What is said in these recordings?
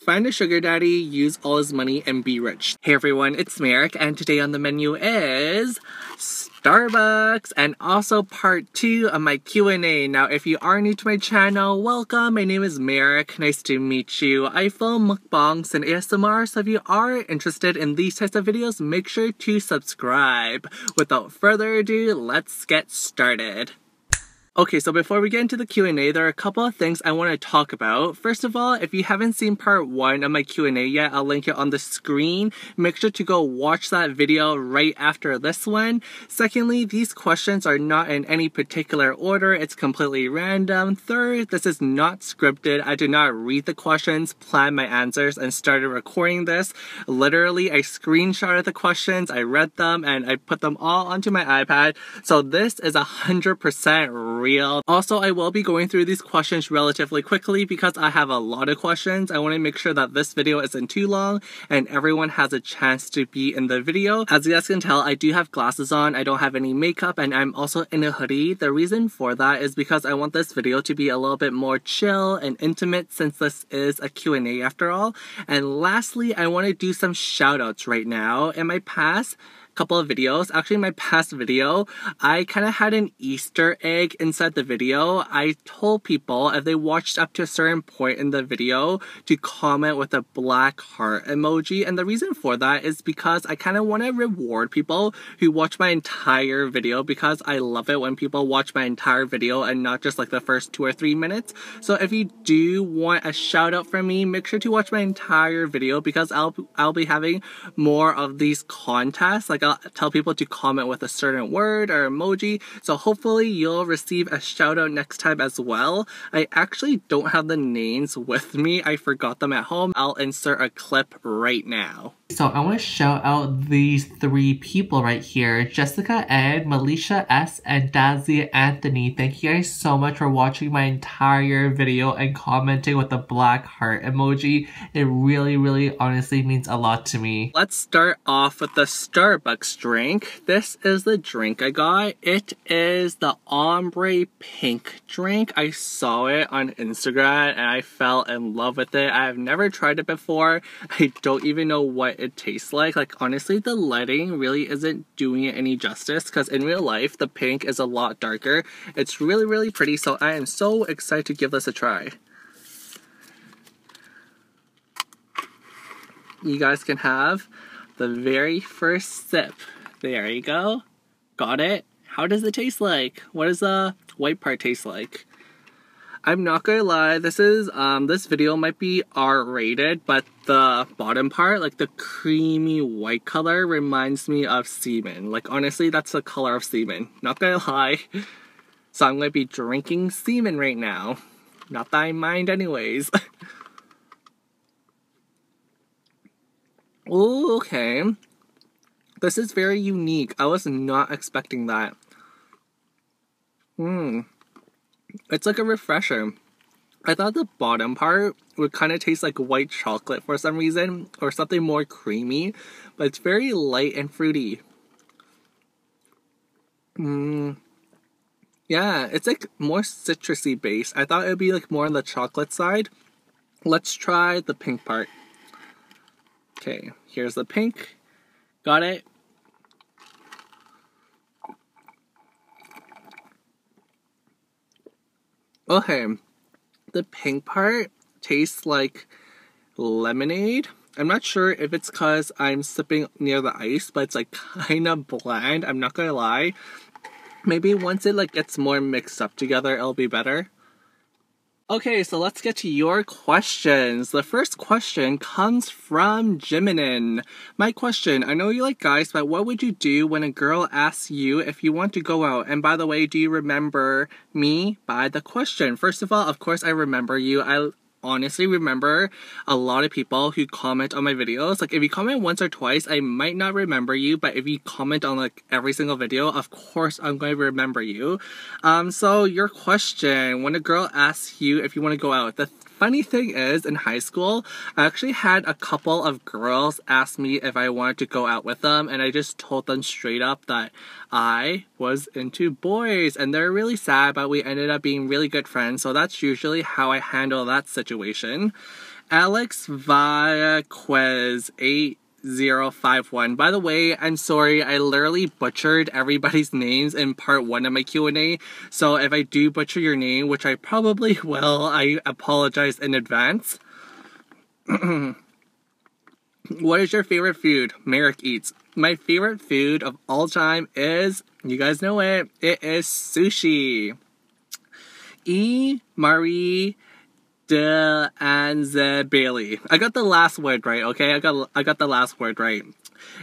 Find a sugar daddy, use all his money, and be rich. Hey everyone, it's Merrick, and today on the menu is Starbucks, and also part 2 of my Q&A. Now, if you are new to my channel, welcome. My name is Merrick. Nice to meet you. I film mukbangs and ASMR, so if you are interested in these types of videos, make sure to subscribe. Without further ado, let's get started. Okay, so before we get into the Q&A, there are a couple of things I want to talk about. First of all, if you haven't seen part 1 of my Q&A yet, I'll link it on the screen. Make sure to go watch that video right after this one. Secondly, these questions are not in any particular order. It's completely random. Third, this is not scripted. I did not read the questions, plan my answers, and started recording this. Literally, I screenshotted the questions, I read them, and I put them all onto my iPad. So this is 100% real. Also, I will be going through these questions relatively quickly because I have a lot of questions. I want to make sure that this video isn't too long and everyone has a chance to be in the video. As you guys can tell, I do have glasses on, I don't have any makeup, and I'm also in a hoodie. The reason for that is because I want this video to be a little bit more chill and intimate since this is a Q&A after all. And lastly, I want to do some shoutouts right now. In my past couple of videos, actually my past video, I kind of had an Easter egg inside the video. I told people if they watched up to a certain point in the video to comment with a black heart emoji, and the reason for that is because I kind of want to reward people who watch my entire video, because I love it when people watch my entire video and not just like the first 2 or 3 minutes. So if you do want a shout out from me, make sure to watch my entire video because I'll be having more of these contests. Like I'll tell people to comment with a certain word or emoji, so hopefully you'll receive a shout out next time as well. I actually don't have the names with me, I forgot them at home. I'll insert a clip right now. So I want to shout out these 3 people right here: Jessica N, Melisha S, and Dazzy Anthony. Thank you guys so much for watching my entire video and commenting with the black heart emoji. It really honestly means a lot to me. Let's start off with the Starbucks drink. This is the drink I got. It is the Ombre pink drink. I saw it on Instagram and I fell in love with it. I have never tried it before. I don't even know what it tastes like. Like honestly, the lighting really isn't doing it any justice because in real life the pink is a lot darker. It's really pretty, so I am so excited to give this a try. You guys can have the very first sip. There you go. Got it. How does it taste like? What does the white part taste like? I'm not gonna lie, this video might be R-rated, but the bottom part, like the creamy white color, reminds me of semen. Like honestly, that's the color of semen. Not gonna lie. So I'm gonna be drinking semen right now. Not that I mind anyways. Ooh, okay. This is very unique. I was not expecting that. It's like a refresher. I thought the bottom part would kind of taste like white chocolate for some reason, or something more creamy, but it's very light and fruity. Yeah, it's like more citrusy based. I thought it would be like more on the chocolate side. Let's try the pink part. Okay, here's the pink. Got it. Okay, the pink part tastes like lemonade. I'm not sure if it's because I'm sipping near the ice, but it's like kind of bland. I'm not gonna lie. Maybe once it like gets more mixed up together, it'll be better. Okay, so let's get to your questions. The first question comes from Jiminin. My question: I know you like guys, but what would you do when a girl asks you if you want to go out? And by the way, do you remember me by the question? First of all, of course I remember you. I honestly remember a lot of people who comment on my videos. Like if you comment once or twice, I might not remember you, but if you comment on like every single video, of course I'm going to remember you. So your question: when a girl asks you if you want to go out, the funny thing is, in high school, I actually had a couple of girls ask me if I wanted to go out with them, and I just told them straight up that I was into boys, and they're really sad, but we ended up being really good friends, so that's usually how I handle that situation. Alex Vaquez 8051. By the way, I'm sorry, I literally butchered everybody's names in part 1 of my Q&A, so if I do butcher your name, which I probably will, I apologize in advance. What is your favorite food? MerrickEats. My favorite food of all time is, you guys know it is sushi. Marie de Anze Bailey. I got the last word right, okay? I got the last word right.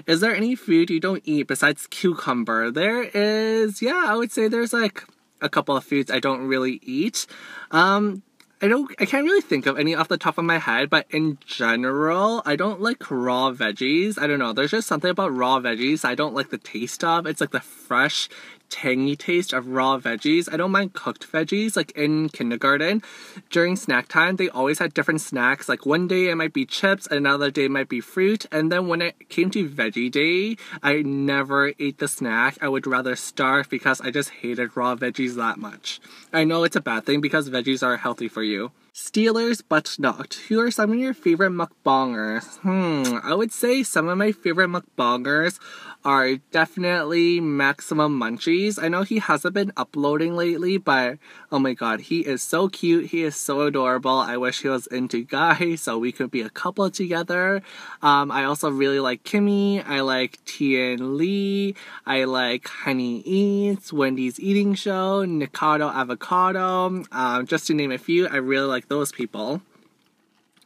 Is there any food you don't eat besides cucumber? There is, yeah, I would say there's like a couple of foods I don't really eat. I can't really think of any off the top of my head, but in general, I don't like raw veggies. I don't know, there's just something about raw veggies I don't like the taste of. It's like the fresh, tangy taste of raw veggies. I don't mind cooked veggies. Like in kindergarten, during snack time, they always had different snacks. Like one day it might be chips, another day it might be fruit. And then when it came to veggie day, I never ate the snack. I would rather starve because I just hated raw veggies that much. I know it's a bad thing because veggies are healthy for you. Steelers but not. Who are some of your favorite mukbangers? I would say some of my favorite mukbangers are definitely Maximum Munchies. I know he hasn't been uploading lately, but oh my god, he is so cute. He is so adorable. I wish he was into guys so we could be a couple together. I also really like Kimmy. I like Tien Lee. I like Honey Eats, Wendy's Eating Show, Nikado Avocado. Just to name a few, I really like those people.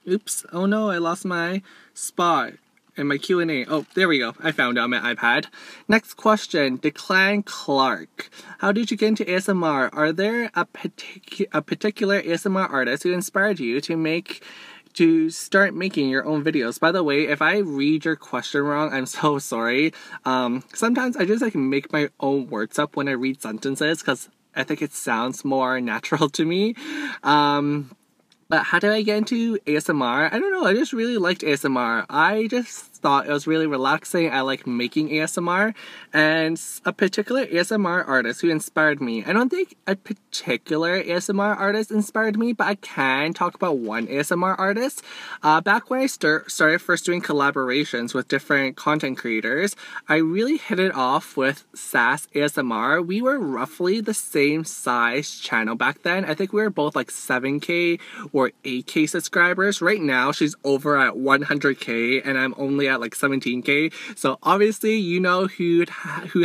Oops. Oh no, I lost my spot in my Q&A. Oh, there we go. I found it on my iPad. Next question. Declan Clark. How did you get into ASMR? Are there a particular ASMR artist who inspired you to start making your own videos? By the way, if I read your question wrong, I'm so sorry. Sometimes I just like make my own words up when I read sentences because I think it sounds more natural to me. But how did I get into ASMR? I don't know, I just really liked ASMR. I just thought it was really relaxing. I like making ASMR, and a particular ASMR artist who inspired me. I don't think a particular ASMR artist inspired me, but I can talk about one ASMR artist. Back when I started first doing collaborations with different content creators, I really hit it off with Sass ASMR. We were roughly the same size channel back then. I think we were both like 7K or 8K subscribers. Right now, she's over at 100K, and I'm only at like 17K. So obviously, you know who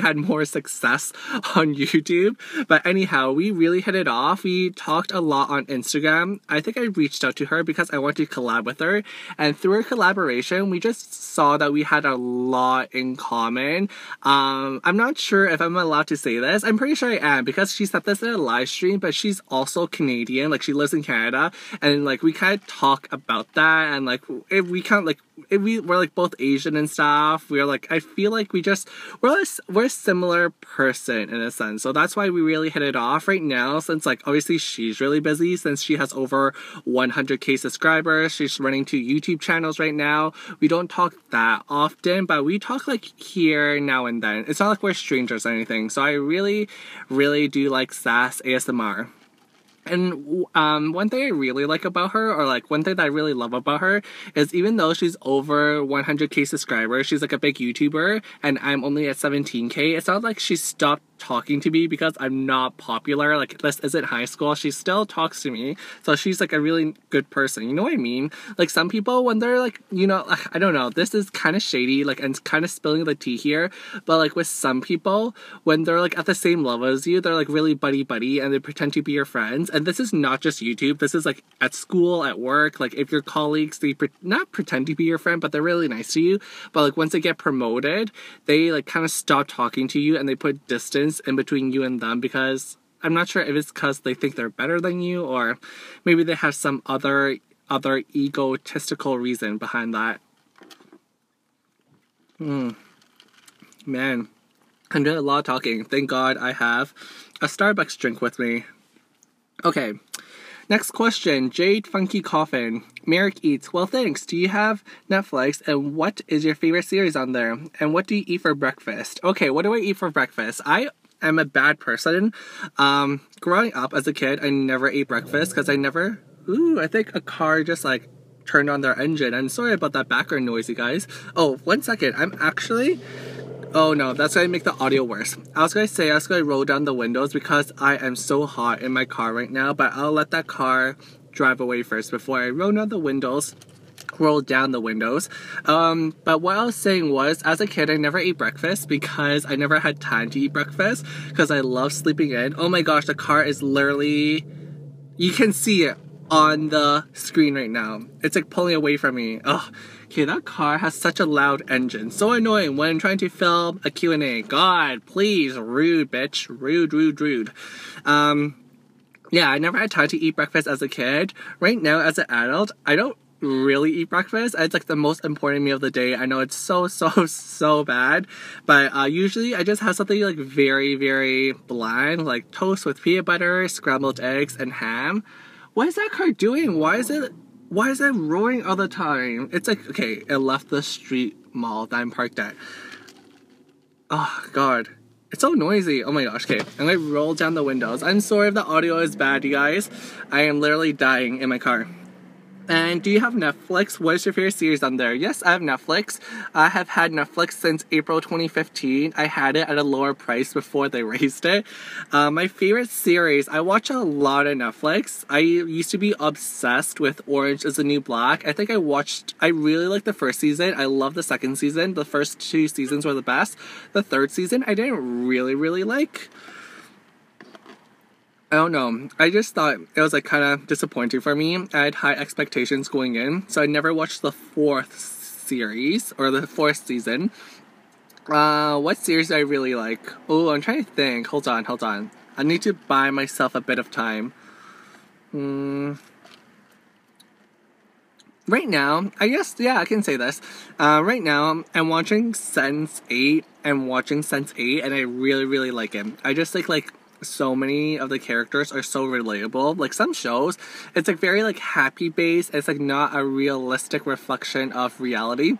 had more success on YouTube. But anyhow, we really hit it off. We talked a lot on Instagram. I think I reached out to her because I wanted to collab with her. And through our collaboration, we just saw that we had a lot in common. I'm not sure if I'm allowed to say this. I'm pretty sure I am because she said this in a live stream, but she's also Canadian. Like, she lives in Canada. And like, we kind of talk about that. And like, if we kind of like, we're like both Asian and stuff. We're like, I feel like we're a similar person in a sense. So that's why we really hit it off right now, since like obviously she's really busy since she has over 100K subscribers. She's running 2 YouTube channels right now. We don't talk that often, but we talk like here now and then. It's not like we're strangers or anything. So I really, really do like Sass ASMR. And one thing I really like about her, or like one thing that I really love about her, is even though she's over 100K subscribers, she's like a big YouTuber, and I'm only at 17K, it's not like she stopped talking to me because I'm not popular. Like, this isn't high school. She still talks to me. So she's like a really good person. You know what I mean? Like, some people, when they're like, you know, I don't know, this is kind of shady, like, and kind of spilling the tea here, but like with some people, when they're like at the same level as you, they're like really buddy and they pretend to be your friends. And this is not just YouTube. This is like at school, at work. Like, if your colleagues, they not pretend to be your friend, but they're really nice to you. But like once they get promoted, they like kind of stop talking to you and they put distance in between you and them, because I'm not sure if it's because they think they're better than you, or maybe they have some other egotistical reason behind that. Man, I'm doing a lot of talking. Thank God I have a Starbucks drink with me. Okay, next question. Jade Funky Coffin. MerrickEats. Well, thanks. Do you have Netflix? And what is your favorite series on there? And what do you eat for breakfast? Okay, what do I eat for breakfast? I am a bad person. Growing up as a kid, I never ate breakfast because I think a car just like turned on their engine. I'm sorry about that background noise, you guys. Oh, 1 second. I'm actually... Oh no, that's gonna make the audio worse. I was gonna roll down the windows because I am so hot in my car right now, but I'll let that car drive away first before I roll down the windows. But what I was saying was, as a kid, I never ate breakfast because I never had time to eat breakfast because I love sleeping in. Oh my gosh, the car is literally... You can see it on the screen right now. It's like pulling away from me. Oh, okay, that car has such a loud engine. So annoying when I'm trying to film a Q&A. God, please, rude, bitch. Rude, rude, rude. Yeah, I never had time to eat breakfast as a kid. Right now, as an adult, I don't really eat breakfast. It's like the most important meal of the day. I know it's so bad, but usually I just have something like very, very bland, like toast with peanut butter, scrambled eggs, and ham. What is that car doing? Why is it roaring all the time? It's like, okay, it left the street mall that I'm parked at. Oh god, it's so noisy. Oh my gosh. Okay, I'm gonna roll down the windows. I'm sorry if the audio is bad, you guys. I am literally dying in my car. And do you have Netflix? What is your favorite series on there? Yes, I have Netflix. I have had Netflix since April 2015. I had it at a lower price before they raised it. My favorite series, I watch a lot of Netflix. I used to be obsessed with Orange is the New Black. I really liked the first season. I love the second season. The first 2 seasons were the best. The third season, I didn't really like. I don't know. I just thought it was like kind of disappointing for me. I had high expectations going in, so I never watched the 4th series or the 4th season. What series do I really like? Oh, I'm trying to think. Hold on. I need to buy myself a bit of time. Right now, I guess, yeah, I can say this. Right now, I'm watching Sense8 and I really like it. I just like so many of the characters are so relatable. Like some shows, it's like very like happy based. It's like not a realistic reflection of reality.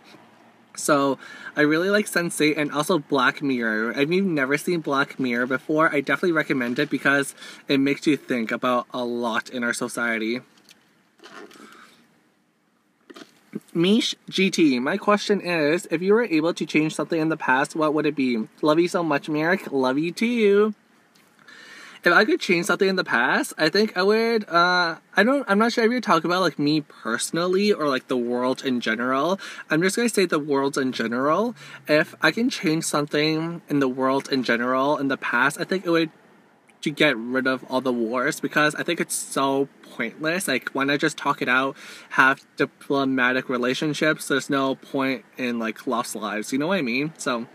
So I really like Sense8 and also Black Mirror. If you've never seen Black Mirror before, I definitely recommend it because it makes you think about a lot in our society. Mish GT, my question is, if you were able to change something in the past, what would it be? Love you so much, Merrick. Love you too. If I could change something in the past, I think I would, I'm not sure if you're talking about, like, me personally or, like, the world in general. I'm just gonna say the world in general. If I can change something in the world in general in the past, I think it would to get rid of all the wars because I think it's so pointless. Like, why not just talk it out, have diplomatic relationships? There's no point in, like, lost lives, you know what I mean? So,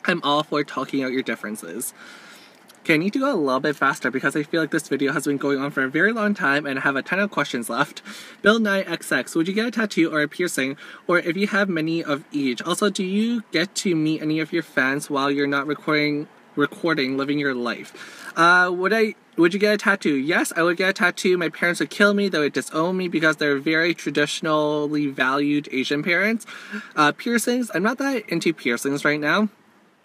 I'm all for talking out your differences. Okay, I need to go a little bit faster because I feel like this video has been going on for a very long time and I have a ton of questions left. Bill Nye XX, would you get a tattoo or a piercing, or if you have many of each? Also, do you get to meet any of your fans while you're not recording living your life? Would you get a tattoo? Yes, I would get a tattoo. My parents would kill me. They would disown me because they're very traditionally valued Asian parents. Piercings, I'm not that into piercings right now.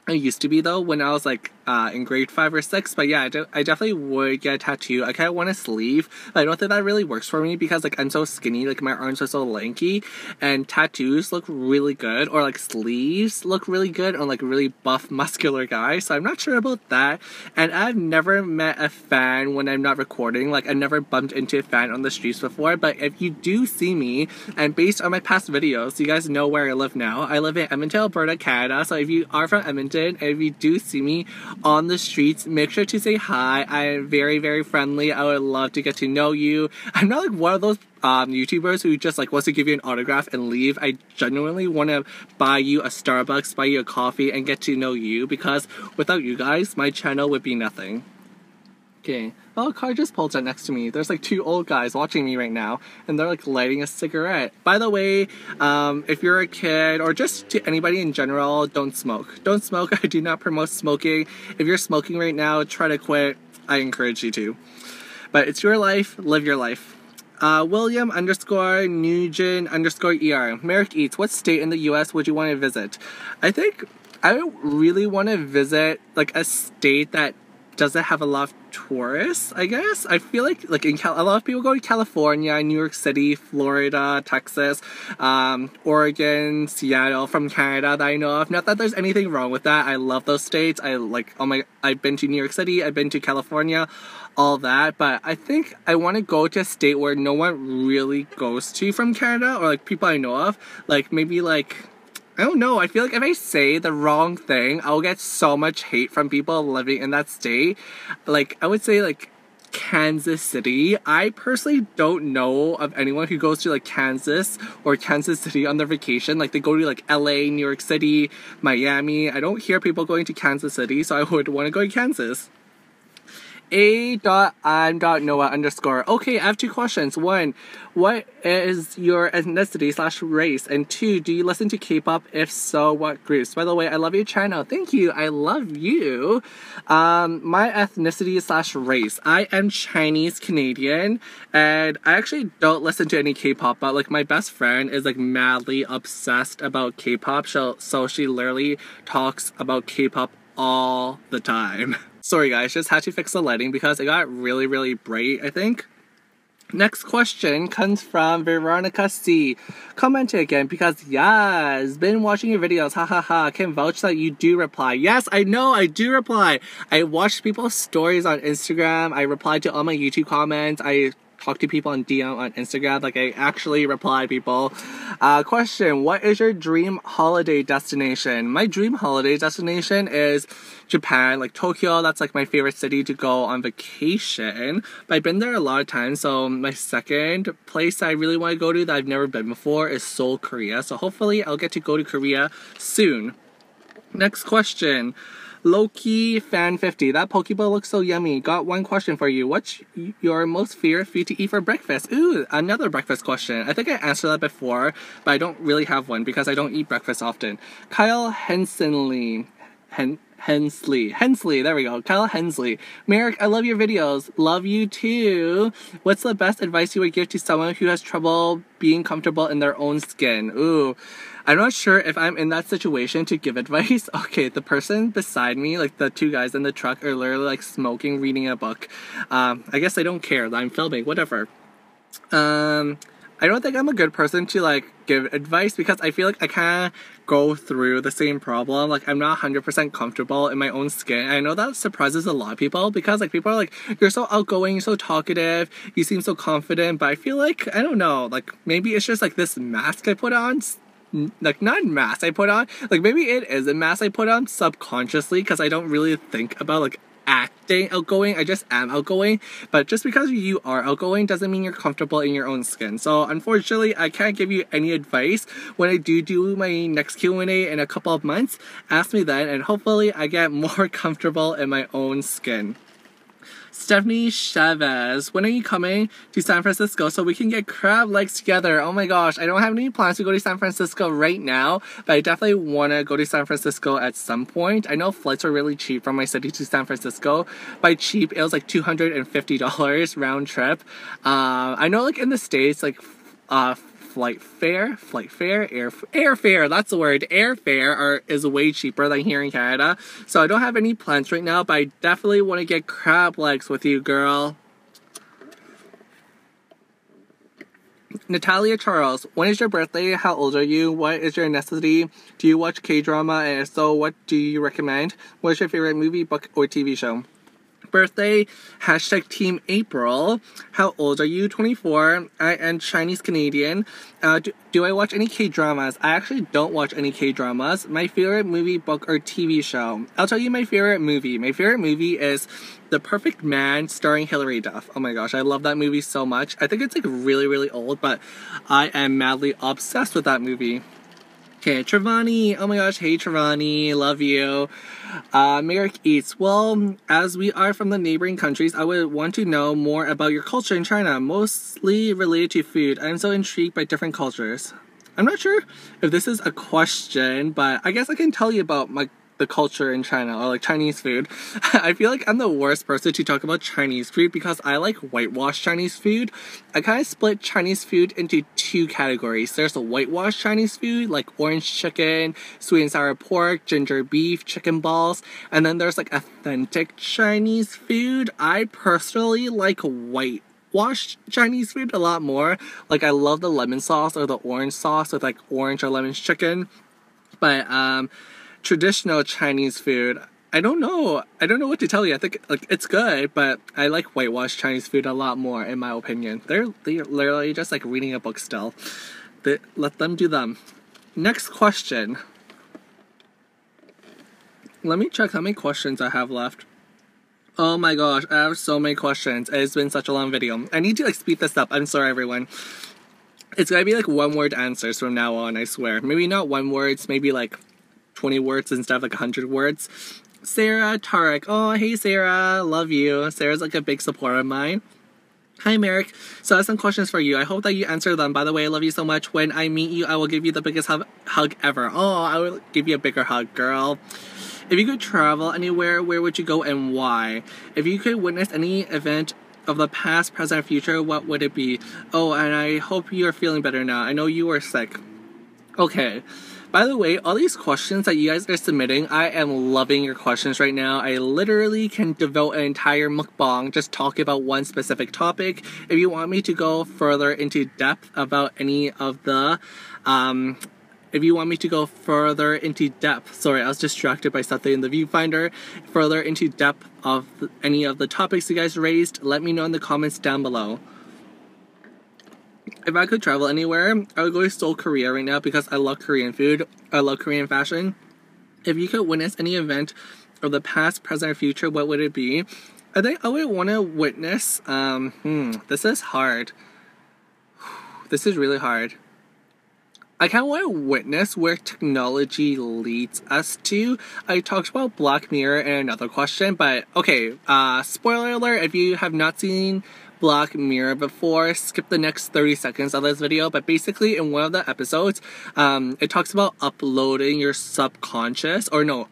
I used to be though when I was like in grade 5 or 6, but yeah, I definitely would get a tattoo. I kind of want a sleeve, but I don't think that really works for me because like I'm so skinny, like my arms are so lanky, and tattoos look really good, or like sleeves look really good on like really buff muscular guys, so I'm not sure about that. And I've never met a fan when I'm not recording. Like I've never bumped into a fan on the streets before, but if you do see me, and based on my past videos, you guys know where I live now. I live in Edmonton, Alberta, Canada, so if you are from Edmonton, and if you do see me on the streets, make sure to say hi. I am very friendly. I would love to get to know you. I'm not like one of those YouTubers who just like wants to give you an autograph and leave. I genuinely want to buy you a Starbucks, buy you a coffee, and get to know you, because without you guys, my channel would be nothing. Okay. Oh, a car just pulled up next to me. There's like 2 old guys watching me right now, and they're like lighting a cigarette. By the way, if you're a kid, or just to anybody in general, don't smoke. Don't smoke. I do not promote smoking. If you're smoking right now, try to quit. I encourage you to. But it's your life. Live your life. William _ Nugent _ ER. MerrickEats, what state in the US would you want to visit? I think I really want to visit like a state that doesn't have a lot of tourists, I guess. I feel like in a lot of people go to California, New York City, Florida, Texas, Oregon, Seattle from Canada that I know of. Not that there's anything wrong with that. I love those states. I've been to New York City, I've been to California, all that, but I think I want to go to a state where no one really goes to from Canada, or like people I know of. Like maybe like, I don't know, I feel like if I say the wrong thing, I'll get so much hate from people living in that state. Like, I would say, like, Kansas City. I personally don't know of anyone who goes to, like, Kansas or Kansas City on their vacation. Like, they go to, like, LA, New York City, Miami. I don't hear people going to Kansas City, so I would want to go to Kansas. A.I'm.Noah_. Okay, I have 2 questions. 1, what is your ethnicity/race? And 2, do you listen to K-pop? If so, what groups? By the way, I love your channel. Thank you. I love you. My ethnicity/race. I am Chinese Canadian, and I actually don't listen to any K-pop, but like my best friend is like madly obsessed about K-pop, so she literally talks about K-pop all the time. Sorry guys, just had to fix the lighting because it got really, really bright, I think. Next question comes from Veronica C. Commented again because yes, been watching your videos, hahaha, can vouch that you do reply. Yes, I know, I do reply. I watch people's stories on Instagram, I reply to all my YouTube comments, I talk to people on DM on Instagram, like I actually reply people. Question, what is your dream holiday destination? My dream holiday destination is Japan, like Tokyo. That's like my favorite city to go on vacation, but I've been there a lot of times. So my second place I really want to go to that I've never been before is Seoul, Korea. So hopefully I'll get to go to Korea soon. Next question, Loki Fan 50. That Pokeball looks so yummy. Got one question for you. What's your most favorite food to eat for breakfast? Ooh, another breakfast question. I think I answered that before, but I don't really have one because I don't eat breakfast often. Kyle Hensley, there we go. Kyle Hensley. Merrick, I love your videos. Love you too. What's the best advice you would give to someone who has trouble being comfortable in their own skin? Ooh, I'm not sure if I'm in that situation to give advice. Okay, the person beside me, like the 2 guys in the truck, are literally like smoking, reading a book. I guess they don't care that I'm filming, whatever. I don't think I'm a good person to like give advice because I feel like I kind of go through the same problem. Like I'm not 100% comfortable in my own skin. I know that surprises a lot of people because like people are like, you're so outgoing, you're so talkative, you seem so confident, but I feel like, I don't know, like maybe it's just like this mask I put on. Like not mask I put on, like maybe it is a mask I put on subconsciously because I don't really think about like acting outgoing. I just am outgoing, but just because you are outgoing doesn't mean you're comfortable in your own skin. So unfortunately I can't give you any advice. When I do my next Q&A in a couple of months, ask me then and hopefully I get more comfortable in my own skin. Stephanie Chavez, when are you coming to San Francisco so we can get crab legs together? Oh my gosh, I don't have any plans to go to San Francisco right now, but I definitely want to go to San Francisco at some point. I know flights are really cheap from my city to San Francisco. By cheap, it was like $250 round trip. I know like in the States, like airfare, that's the word, airfare is way cheaper than here in Canada. So I don't have any plans right now, but I definitely want to get crab legs with you, girl. Natalia Charles, when is your birthday? How old are you? What is your ethnicity? Do you watch K-drama? And if so, what do you recommend? What is your favorite movie, book, or TV show? Birthday, #Team April. How old are you? 24. I am Chinese Canadian. Do I watch any K-dramas? I actually don't watch any K-dramas. My favorite movie, book, or TV show. I'll tell you my favorite movie. My favorite movie is The Perfect Man starring Hilary Duff. Oh my gosh, I love that movie so much. I think it's like really, really old, but I am madly obsessed with that movie. Okay, Travani. Oh my gosh, hey Travani, love you. MerrickEats. Well, as we are from the neighboring countries, I would want to know more about your culture in China, mostly related to food. I'm so intrigued by different cultures. I'm not sure if this is a question, but I guess I can tell you about my the culture in China, or like Chinese food. I feel like I'm the worst person to talk about Chinese food because I like whitewashed Chinese food. I kind of split Chinese food into two categories. There's a whitewashed Chinese food, like orange chicken, sweet and sour pork, ginger beef, chicken balls, and then there's like authentic Chinese food. I personally like whitewashed Chinese food a lot more. Like, I love the lemon sauce or the orange sauce with like orange or lemon chicken. But traditional Chinese food, I don't know what to tell you. I think like it's good, but I like whitewashed Chinese food a lot more, in my opinion. They're literally just like reading a book still. Let them do them. Next question. Let me check how many questions I have left. Oh my gosh, I have so many questions. It's been such a long video. I need to like speed this up. I'm sorry, everyone. It's gonna be like one-word answers from now on, I swear. Maybe not one words, maybe like 20 words instead of like 100 words. Sarah Tarek. Oh, hey Sarah. Love you. Sarah's like a big supporter of mine. Hi, Merrick. So I have some questions for you. I hope that you answer them. By the way, I love you so much. When I meet you, I will give you the biggest hug ever. Oh, I will give you a bigger hug, girl. If you could travel anywhere, where would you go and why? If you could witness any event of the past, present, future, what would it be? Oh, and I hope you are feeling better now. I know you were sick. Okay. By the way, all these questions that you guys are submitting, I am loving your questions right now. I literally can devote an entire mukbang just talking about one specific topic. If you want me to go further into depth about any of the, sorry, I was distracted by something in the viewfinder. Further into depth of any of the topics you guys raised, let me know in the comments down below. If I could travel anywhere, I would go to Seoul, Korea right now because I love Korean food. I love Korean fashion. If you could witness any event of the past, present, or future, what would it be? I think I would want to witness, this is hard. This is really hard. I kind of want to witness where technology leads us to. I talked about Black Mirror in another question, but okay, spoiler alert, if you have not seen Black Mirror before, skip the next 30 seconds of this video. But basically, in one of the episodes, it talks about uploading your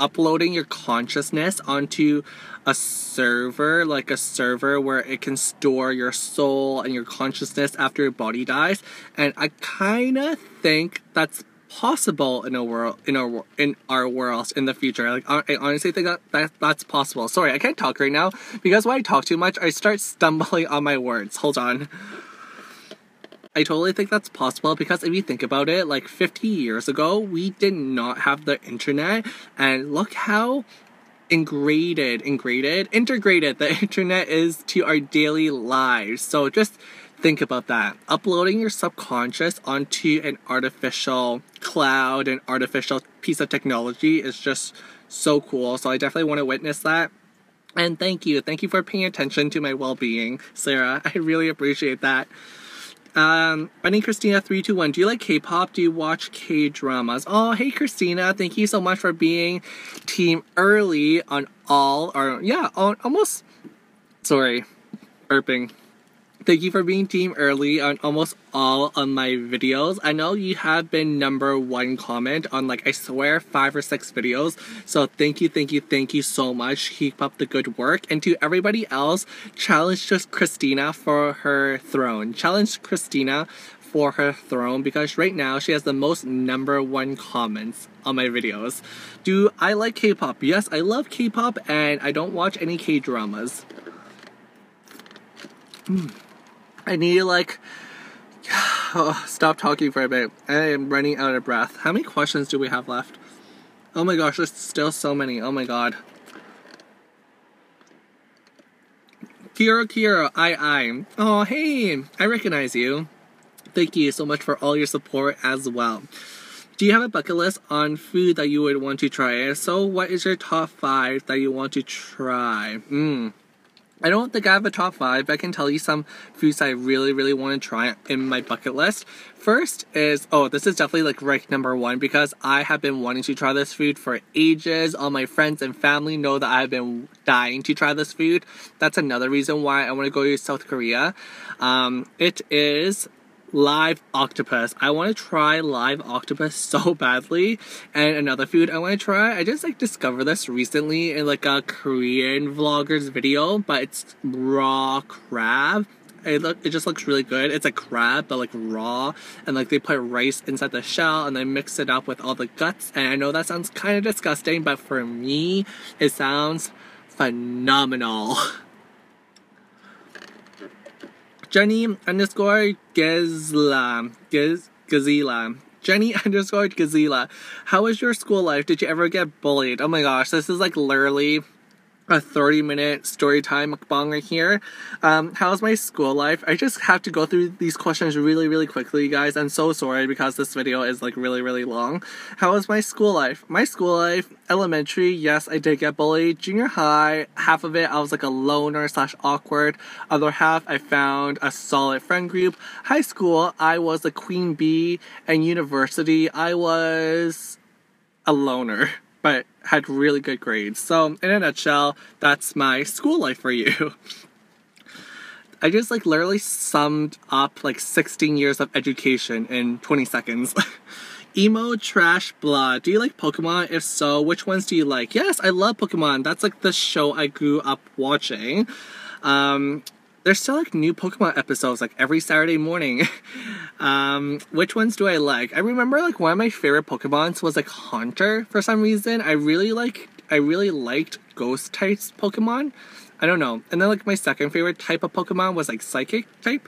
uploading your consciousness onto a server, like a server where it can store your soul and your consciousness after your body dies. And I kind of think that's possible in our world in the future. Like, I honestly think that's possible. Sorry, I can't talk right now because when I talk too much, I start stumbling on my words. Hold on. I totally think that's possible because if you think about it, like 50 years ago, we did not have the internet, and look how integrated the internet is to our daily lives. So just think about that. Uploading your subconscious onto an artificial cloud, an artificial piece of technology is just so cool. So I definitely want to witness that. And thank you for paying attention to my well-being, Sarah. I really appreciate that. My name Christina 321. Do you like K-pop? Do you watch K-dramas? Oh, hey Christina, thank you so much for being team early on almost. Sorry, burping. Thank you for being team early on almost all of my videos. I know you have been #1 comment on, like, I swear 5 or 6 videos. So thank you so much. Keep up the good work. And to everybody else, challenge just Christina for her throne. Challenge Christina for her throne because right now she has the most #1 comments on my videos. Do I like K-pop? Yes, I love K-pop, and I don't watch any K-dramas. I need to stop talking for a bit. I am running out of breath. How many questions do we have left? Oh my gosh, there's still so many. Oh my god. Kira, I. Oh, hey, I recognize you. Thank you so much for all your support as well. Do you have a bucket list on food that you would want to try? So what is your top 5 that you want to try? I don't think I have a top 5, but I can tell you some foods I really want to try in my bucket list. First is, this is definitely like rank #1 because I have been wanting to try this food for ages. All my friends and family know that I've been dying to try this food. That's another reason why I want to go to South Korea. It is live octopus. I want to try live octopus so badly. And another food I want to try, I just like discovered this recently in like a Korean vlogger's video, but it's raw crab. It just looks really good. It's a crab, but like raw, and like they put rice inside the shell and they mix it up with all the guts. And I know that sounds kind of disgusting, but for me, it sounds phenomenal. Jenny underscore Gazla. Jenny underscore Gazila. How was your school life? Did you ever get bullied? Oh my gosh, this is like literally a 30-minute story time mukbang right here. How's my school life? I just have to go through these questions really quickly, guys. I'm so sorry because this video is like really long. How was my school life? My school life, elementary, yes, I did get bullied. Junior high, half of it I was like a loner / awkward. Other half I found a solid friend group. High school, I was a queen bee, and university, I was a loner, but had really good grades. So in a nutshell, that's my school life for you. I just like literally summed up like 16 years of education in 20 seconds. Emo, trash, blah. Do you like Pokemon? If so, which ones do you like? Yes, I love Pokemon. That's like the show I grew up watching. There's still like new Pokemon episodes like every Saturday morning. Which ones do I like? I remember like one of my favorite Pokemons was like Haunter for some reason. I really liked ghost types Pokemon. I don't know. And then like my second favorite type of Pokemon was like psychic type.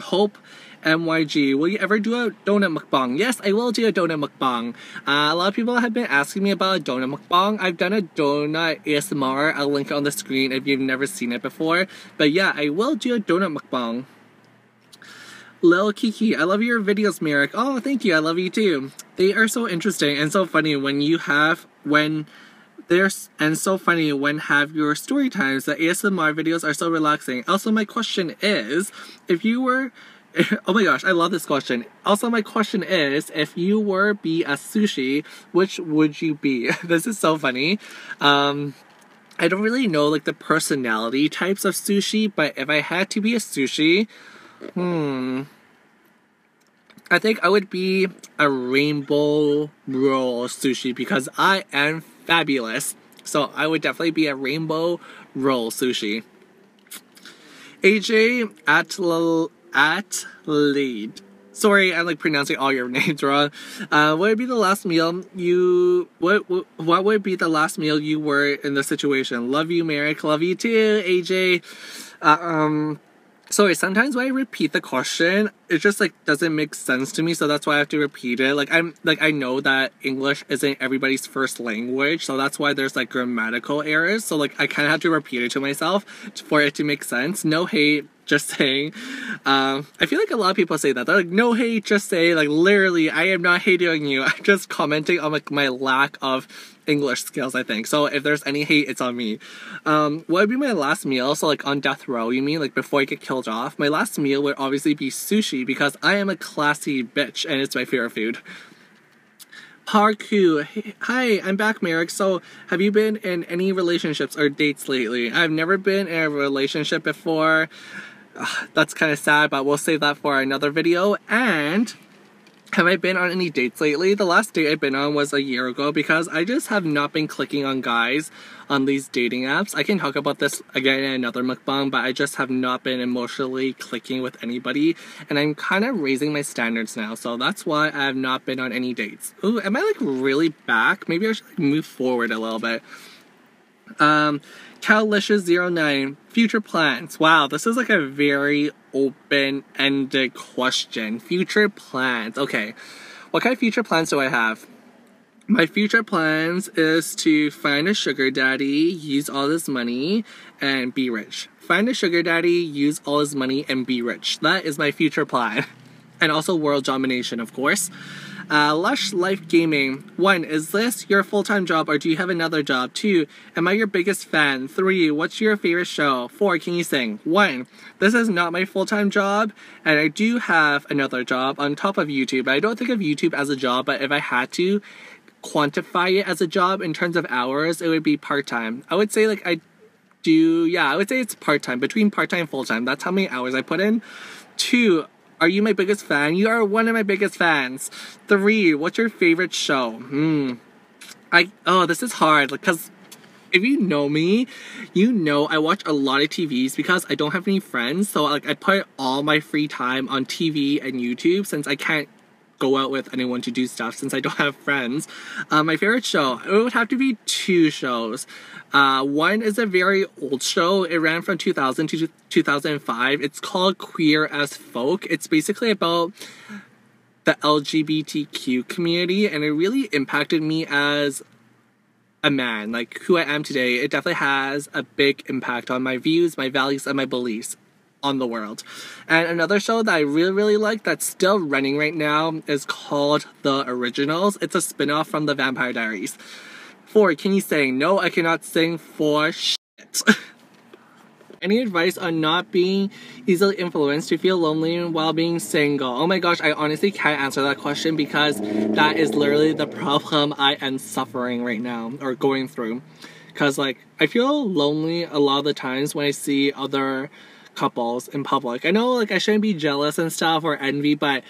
Hope, MYG. Will you ever do a donut mukbang? Yes, I will do a donut mukbang. A lot of people have been asking me about a donut mukbang. I've done a donut ASMR. I'll link it on the screen if you've never seen it before. But yeah, I will do a donut mukbang. Lil Kiki, I love your videos, Merrick. Oh, thank you. I love you too. They are so interesting and so funny when have your story times. The ASMR videos are so relaxing. Also, my question is, if you were... Oh my gosh, I love this question. Also, my question is, if you were be a sushi, which would you be? This is so funny. I don't really know like the personality types of sushi, but if I had to be a sushi, I think I would be a rainbow roll sushi because I am fabulous. So I would definitely be a rainbow roll sushi. AJ Atlead. Sorry, I'm like pronouncing all your names wrong. What would be the last meal what would be the last meal you were in the situation? Love you, Merrick. Love you too, AJ. Sorry, sometimes when I repeat the question, it just like doesn't make sense to me, so that's why I have to repeat it. I know that English isn't everybody's first language, so that's why there's like grammatical errors. So like I kind of have to repeat it to myself for it to make sense. No hate, just saying. I feel like a lot of people say that. They're like, no hate, just say. Like literally, I am not hating on you. I'm just commenting on like my lack of English skills, I think. So if there's any hate, it's on me. What would be my last meal? So like on death row, you mean? Like before I get killed off? My last meal would obviously be sushi because I am a classy bitch and it's my favorite food. Parku, hey, hi, I'm back, Merrick. So have you been in any relationships or dates lately? I've never been in a relationship before. That's kind of sad, but we'll save that for another video. And have I been on any dates lately? The last date I've been on was a year ago because I just have not been clicking on guys on these dating apps. I can talk about this again in another mukbang, but I just have not been emotionally clicking with anybody, and I'm kind of raising my standards now, so that's why I have not been on any dates. Ooh, am I like really back? Maybe I should like move forward a little bit. Cowlicious09, future plans. Wow, this is like a very open-ended question. Future plans. Okay, what kind of future plans do I have? My future plans is to find a sugar daddy, use all his money, and be rich. Find a sugar daddy, use all his money, and be rich. That is my future plan. And also world domination, of course. Lush Life Gaming. 1. Is this your full-time job or do you have another job? 2. Am I your biggest fan? 3. What's your favorite show? 4. Can you sing? 1. This is not my full-time job, and I do have another job on top of YouTube. I don't think of YouTube as a job, but if I had to quantify it as a job in terms of hours, it would be part-time. I would say like I would say it's part-time, between part-time and full-time. That's how many hours I put in. 2. Are you my biggest fan? You are one of my biggest fans. 3, what's your favorite show? This is hard, because if you know me, you know I watch a lot of TVs because I don't have any friends. So like I put all my free time on TV and YouTube since I can't go out with anyone to do stuff since I don't have friends. My favorite show, it would have to be 2 shows. One is a very old show. It ran from 2000 to 2005. It's called Queer as Folk. It's basically about the LGBTQ community, and it really impacted me as a man, like who I am today. It definitely has a big impact on my views, my values, and my beliefs on the world. And another show that I really like that's still running right now is called The Originals. It's a spin-off from The Vampire Diaries. 4, can you sing? No, I cannot sing for shit. Any advice on not being easily influenced to feel lonely while being single? Oh my gosh, I honestly can't answer that question because that is literally the problem I am suffering right now or going through. Because like I feel lonely a lot of the times when I see other couples in public. I know like I shouldn't be jealous and stuff or envy, but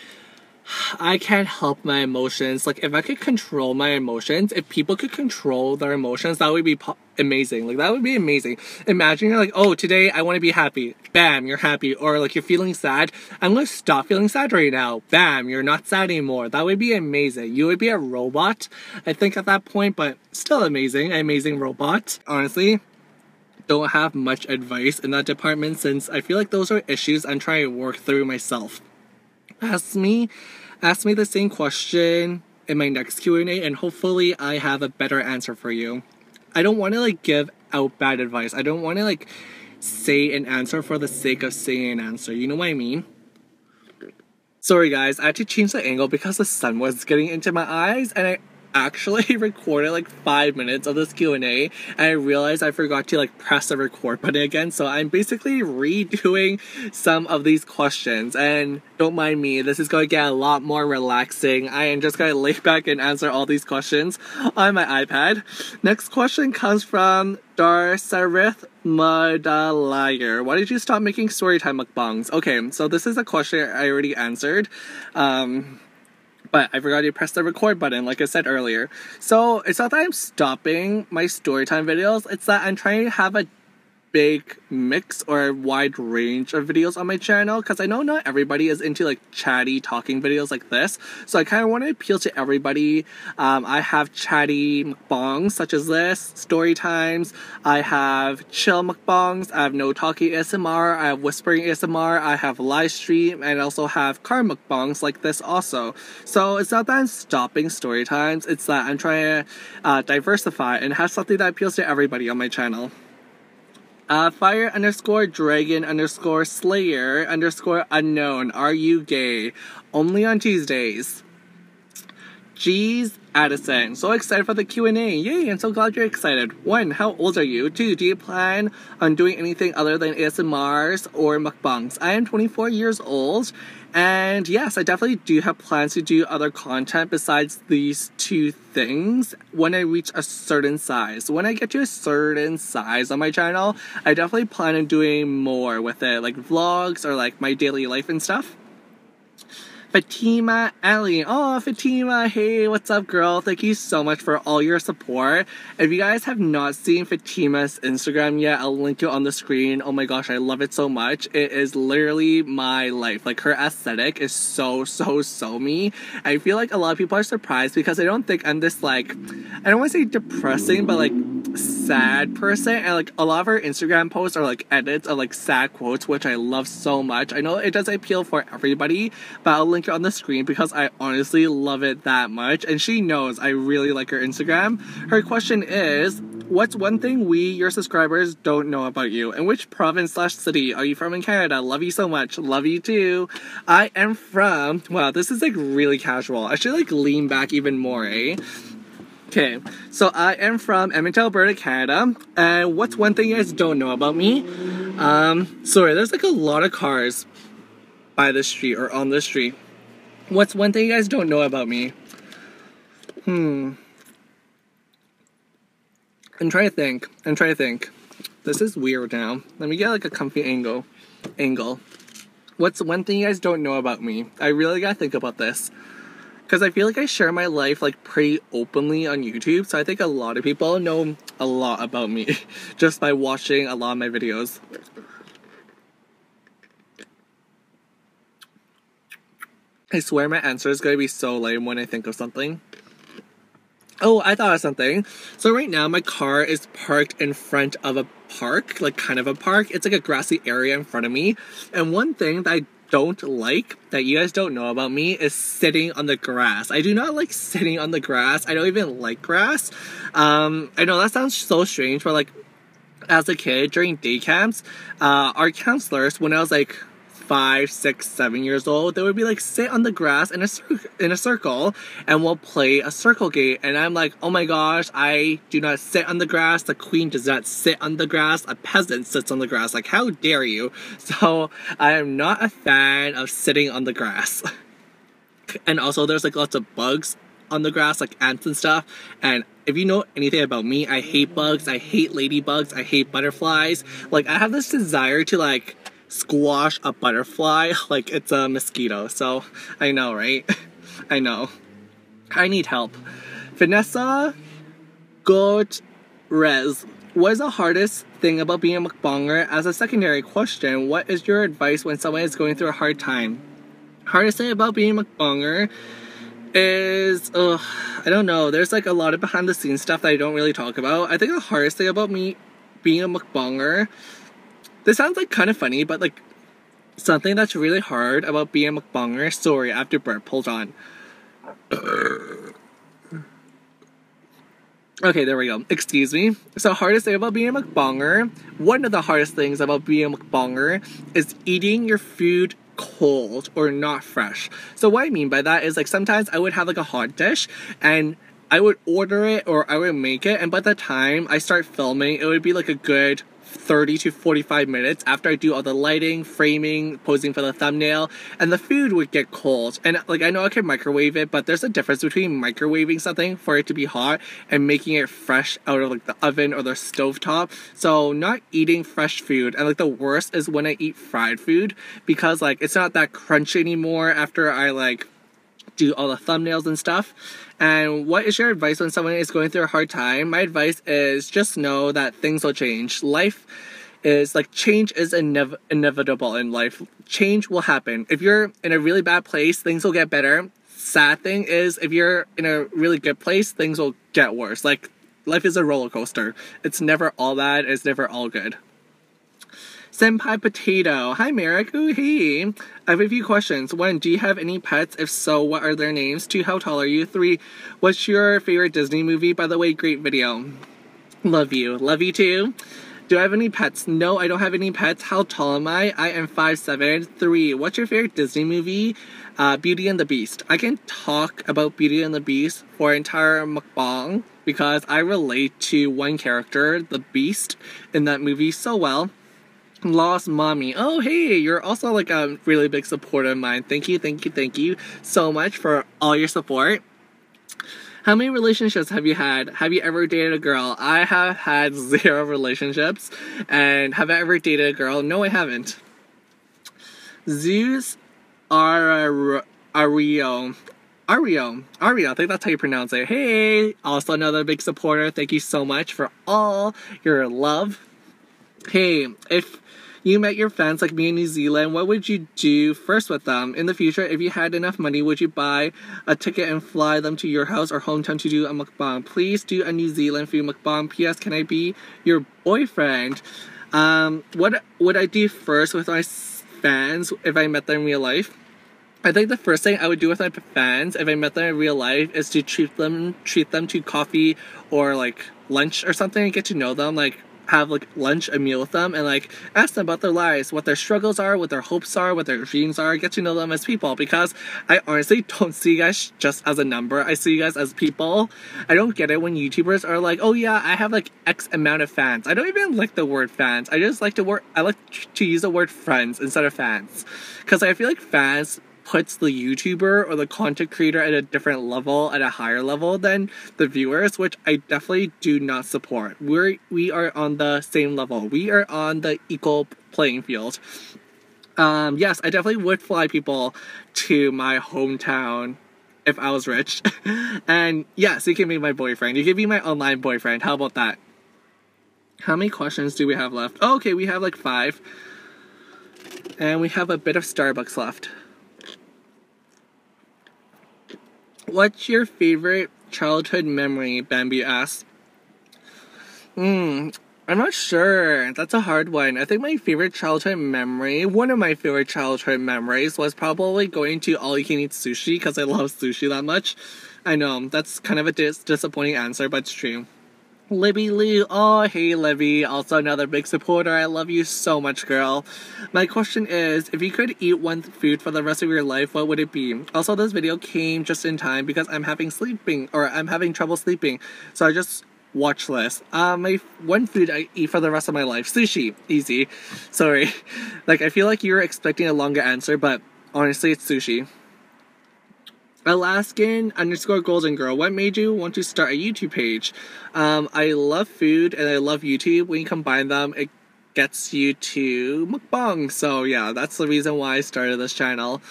I can't help my emotions. Like, if I could control my emotions, if people could control their emotions, that would be amazing. Like, that would be amazing. Imagine you're like, oh, today I want to be happy. Bam, you're happy. Or, like, you're feeling sad. I'm going to stop feeling sad right now. Bam, you're not sad anymore. That would be amazing. You would be a robot, I think, at that point, but still amazing. An amazing robot. Honestly, don't have much advice in that department since I feel like those are issues I'm trying to work through myself. Ask me the same question in my next Q&A and hopefully I have a better answer for you. I don't want to like give out bad advice. I don't want to like say an answer for the sake of saying an answer. You know what I mean? Sorry guys, I had to change the angle because the sun was getting into my eyes and I actually recorded like 5 minutes of this Q&A and I realized I forgot to like press the record button again, so I'm basically redoing some of these questions and don't mind me, this is going to get a lot more relaxing. I am just going to lay back and answer all these questions on my iPad. Next question comes from Darsarith Madalayer. Why did you stop making storytime mukbangs? Okay, so this is a question I already answered. But I forgot to press the record button, like I said earlier. So, it's not that I'm stopping my storytime videos, it's that I'm trying to have a big mix or a wide range of videos on my channel, because I know not everybody is into like chatty talking videos like this, so I kind of want to appeal to everybody. I have chatty mukbangs such as this, story times, I have chill mukbangs, I have no talking ASMR, I have whispering ASMR, I have live stream, and I also have car mukbangs like this also. So it's not that I'm stopping story times, it's that I'm trying to diversify and have something that appeals to everybody on my channel. Fire_dragon_slayer_unknown. Are you gay? Only on Tuesdays. G's Addison. So excited for the Q&A. Yay, I'm so glad you're excited. 1, how old are you? 2, do you plan on doing anything other than ASMRs or mukbangs? I am 24 years old. And yes, I definitely do have plans to do other content besides these 2 things when I reach a certain size. When I get to a certain size on my channel, I definitely plan on doing more with it, like vlogs or like my daily life and stuff. Fatima Ali. Oh, Fatima, hey, what's up, girl? Thank you so much for all your support. If you guys have not seen Fatima's Instagram yet, I'll link it on the screen. Oh my gosh, I love it so much. It is literally my life. Like, her aesthetic is so me. I feel like a lot of people are surprised because I don't think I'm this, like, I don't want to say depressing, but like sad person. And like a lot of her Instagram posts are like edits of like sad quotes, which I love so much. I know it doesn't appeal for everybody, but I'll link it on the screen because I honestly love it that much, and she knows I really like her Instagram. Her question is, what's one thing we, your subscribers, don't know about you? And which province/city are you from in Canada? Love you so much. Love you too. I am from, wow, this is like really casual. I should like lean back even more, eh? Okay, so I am from Edmonton, Alberta, Canada. And what's one thing you guys don't know about me? Sorry, there's like a lot of cars by the street or on the street. What's one thing you guys don't know about me? I'm trying to think. This is weird now. Let me get like a comfy angle. What's one thing you guys don't know about me? I really gotta think about this. Because I feel like I share my life like pretty openly on YouTube, so I think a lot of people know a lot about me just by watching a lot of my videos. I swear my answer is going to be so lame when I think of something. Oh, I thought of something. So right now my car is parked in front of a park, like kind of a park. It's like a grassy area in front of me. And one thing that I don't like, that you guys don't know about me, is sitting on the grass. I do not like sitting on the grass. I don't even like grass. I know that sounds so strange, but like as a kid during day camps, our counselors, when I was like 5, 6, 7 years old, they would be like, sit on the grass in a circle and we'll play a circle game. And I'm like, oh my gosh, I do not sit on the grass. The queen does not sit on the grass. A peasant sits on the grass. Like, how dare you? So I am not a fan of sitting on the grass. And also there's like lots of bugs on the grass, like ants and stuff. And if you know anything about me, I hate bugs. I hate ladybugs. I hate butterflies. Like, I have this desire to like squash a butterfly like it's a mosquito. So I know, right? I know. I need help. Vanessa Godrez, what is the hardest thing about being a mukbanger? As a secondary question, what is your advice when someone is going through a hard time? Hardest thing about being a mukbanger is, I don't know. There's like a lot of behind the scenes stuff that I don't really talk about. I think the hardest thing about me being a mukbanger, this sounds like kind of funny, but like something that's really hard about being a mukbanger. Sorry, I have to burp. Hold on. Okay, there we go. Excuse me. So, hardest thing about being a mukbanger, one of the hardest things about being a mukbanger is eating your food cold or not fresh. So what I mean by that is like sometimes I would have like a hot dish and I would order it or I would make it, and by the time I start filming, it would be like a good 30 to 45 minutes after I do all the lighting, framing, posing for the thumbnail, and the food would get cold. And like, I know I can microwave it, but there's a difference between microwaving something for it to be hot and making it fresh out of like the oven or the stovetop. So not eating fresh food, and like the worst is when I eat fried food, because like it's not that crunchy anymore after I like do all the thumbnails and stuff. And what is your advice when someone is going through a hard time? My advice is just know that things will change. Life is like, change is inevitable in life. Change will happen. If you're in a really bad place, things will get better. Sad thing is, if you're in a really good place, things will get worse. Like, life is a roller coaster. It's never all bad. It's never all good. Senpai Potato. Hi, Merrick. Ooh, hey. I have a few questions. 1, do you have any pets? If so, what are their names? 2, how tall are you? 3, what's your favorite Disney movie? By the way, great video. Love you. Love you too. Do I have any pets? No, I don't have any pets. How tall am I? I am 5'7". 3, what's your favorite Disney movie? Beauty and the Beast. I can talk about Beauty and the Beast for an entire mukbang because I relate to one character, the Beast, in that movie so well. Lost Mommy. Oh, hey, you're also like a really big supporter of mine. Thank you so much for all your support. How many relationships have you had? Have you ever dated a girl? I have had 0 relationships. And have I ever dated a girl? No, I haven't. Zeus Ario, I think that's how you pronounce it. Hey, also another big supporter. Thank you so much for all your love. Hey, if you met your fans like me in New Zealand, what would you do first with them? In the future, if you had enough money, would you buy a ticket and fly them to your house or hometown to do a mukbang? Please do a New Zealand food mukbang. P.S. Can I be your boyfriend? What would I do first with my fans if I met them in real life? I think the first thing I would do with my fans if I met them in real life is to treat them to coffee or like lunch or something and get to know them, like have like lunch, a meal with them, and like ask them about their lives, what their struggles are, what their hopes are, what their dreams are, get to know them as people, because I honestly don't see you guys just as a number. I see you guys as people. I don't get it when YouTubers are like, oh yeah, I have like X amount of fans. I don't even like the word fans. I just like I like to use the word friends instead of fans, because I feel like fans puts the YouTuber or the content creator at a different level, at a higher level than the viewers, which I definitely do not support. We are on the same level. We are on the equal playing field. Yes, I definitely would fly people to my hometown if I was rich. And yes, you can be my boyfriend. You can be my online boyfriend. How about that? How many questions do we have left? Oh, okay, we have like 5. And we have a bit of Starbucks left. What's your favorite childhood memory? Bambi asks. I'm not sure. That's a hard one. I think my favorite childhood memory, one of my favorite childhood memories, was probably going to all-you-can-eat sushi because I love sushi that much. I know, that's kind of a disappointing answer, but it's true. Libby Lou, oh hey Libby, also another big supporter. I love you so much, girl. My question is, if you could eat one food for the rest of your life, what would it be? Also, this video came just in time because I'm having trouble sleeping, so I just watched this. My one food I eat for the rest of my life, sushi. Easy. Sorry. Like, I feel like you were expecting a longer answer, but honestly, it's sushi. Alaskan_golden girl, what made you want to start a YouTube page? I love food and I love YouTube. When you combine them, it gets you to mukbang. So yeah, that's the reason why I started this channel.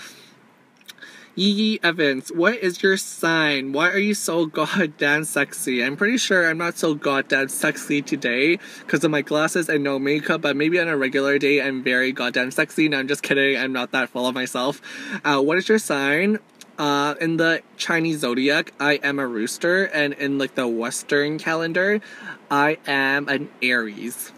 Yee Evans, what is your sign? Why are you so goddamn sexy? I'm pretty sure I'm not so goddamn sexy today because of my glasses and no makeup, but maybe on a regular day I'm very goddamn sexy. No, I'm just kidding. I'm not that full of myself. What is your sign? In the Chinese zodiac, I am a rooster, and in like the Western calendar, I am an Aries.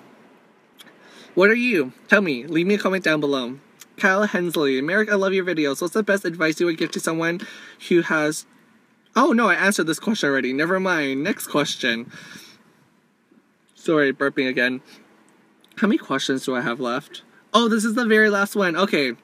What are you? Tell me. Leave me a comment down below. Kyle Hensley, Merrick, I love your videos. What's the best advice you would give to someone who has... Oh no, I answered this question already. Never mind. Next question. Sorry, burping again. How many questions do I have left? Oh, this is the very last one. Okay.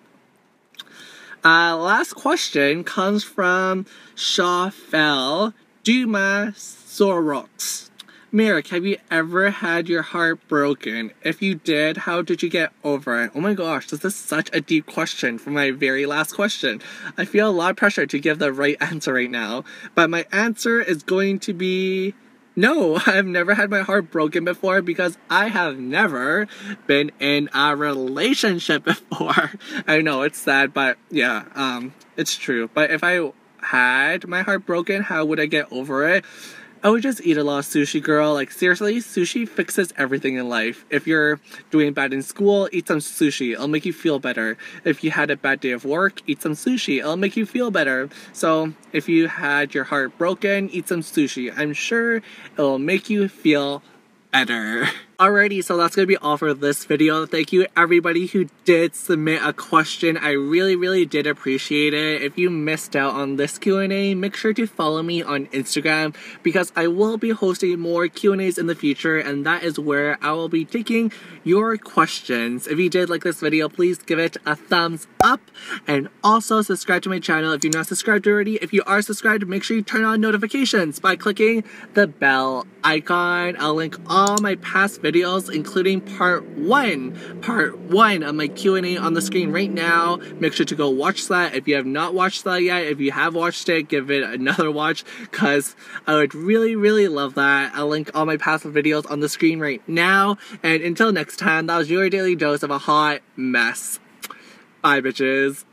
Last question comes from Shafel Duma Sorox. Merrick, have you ever had your heart broken? If you did, how did you get over it? Oh my gosh, this is such a deep question for my very last question. I feel a lot of pressure to give the right answer right now, but my answer is going to be... No, I've never had my heart broken before because I have never been in a relationship before. I know, it's sad, but yeah, it's true. But if I had my heart broken, how would I get over it? I would just eat a lot of sushi, girl. Like, seriously, sushi fixes everything in life. If you're doing bad in school, eat some sushi. It'll make you feel better. If you had a bad day of work, eat some sushi. It'll make you feel better. So, if you had your heart broken, eat some sushi. I'm sure it'll make you feel better. Alrighty, so that's gonna be all for this video. Thank you everybody who did submit a question. I really did appreciate it. If you missed out on this Q&A, make sure to follow me on Instagram because I will be hosting more Q&As in the future, and that is where I will be taking your questions. If you did like this video, please give it a thumbs up and also subscribe to my channel if you're not subscribed already. If you are subscribed, make sure you turn on notifications by clicking the bell icon. I'll link all my past videos, including part one of my Q&A on the screen right now. Make sure to go watch that if you have not watched that yet. If you have watched it, give it another watch because I would really love that. I'll link all my past videos on the screen right now. And until next time, that was your daily dose of a hot mess. Bye, bitches.